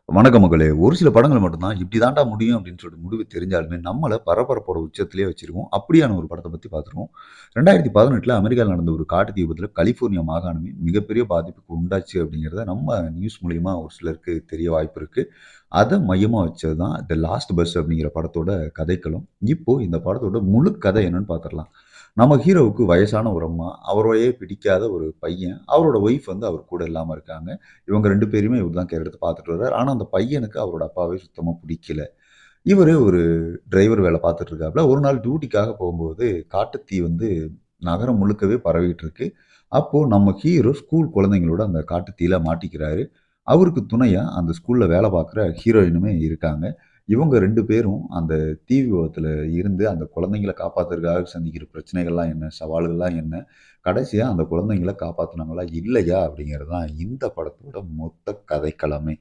வணக்கம் மகளே! ஒரு சில படங்கள் மட்டும் தான் இப்படி தான்டா முடியும் அப்படின்னு சொல்லிட்டு முடிவு தெரிஞ்சாலுமே, நம்மள பரபரப்போட உச்சத்திலேயே வச்சிருக்கும். அப்படியான ஒரு படத்த பத்தி பார்த்துருவோம். 2018ல அமெரிக்கால நடந்த ஒரு காட்டு தீ விபத்துல கலிஃபோர்னியா மாகாணமே மிகப்பெரிய பாதிப்புக்கு உண்டாச்சு அப்படிங்கிறத நம்ம நியூஸ் மூலியமா ஒரு சிலருக்கு தெரிய வாய்ப்பு இருக்கு. அத மையமா வச்சது தான் தி லாஸ்ட் பஸ் அப்படிங்கிற படத்தோட கதைக்களம். இப்போ இந்த படத்தோட முழு கதை என்னன்னு பார்த்துரலாம். நம்ம ஹீரோவுக்கு வயசான ஒரு அம்மா, அவரையே பிடிக்காத ஒரு பையன், அவரோட ஒய்ஃப் வந்து அவர் கூட இல்லாம இருக்காங்க. இவங்க 2 பேருமே இவர் தான் கேர் எடுத்து பார்த்துட்டு வர்றாரு. ஆனா, அந்த பையனுக்கு அவரோட அப்பாவே சுத்தமா புடிக்கல. இவரு ஒரு டிரைவர் வேல பார்த்துட்டு இருக்காப்ல. ஒரு நாள் டியூட்டிக்காக போகும்போது, காட்டுத்தீ வந்து நகரம் முழுக்கவே பரவிட்டு இருக்கு. அப்போ நம்ம ஹீரோ ஸ்கூல் குழந்தைங்களோட அந்த காட்டுத்தீல மாட்டிக்கிறாரு. அவருக்கு துணையா அந்த ஸ்கூல்ல வேல பார்க்குற ஹீரோயினுமே இருக்காங்க. இவங்க 2 பேரும் அந்த தீ விபத்துல இருந்து அந்த குழந்தைங்கள காப்பாத்துறதுக்காக சந்திக்கிற பிரச்சனைகள்லாம் என்ன? சவால்கள்லாம் என்ன? கடைசியா அந்த குழந்தைங்கள காப்பாத்துனாங்களா? இல்லையா? அப்படிங்கிறது தான் இந்த படத்தோட மொத்த கதைக்களமே.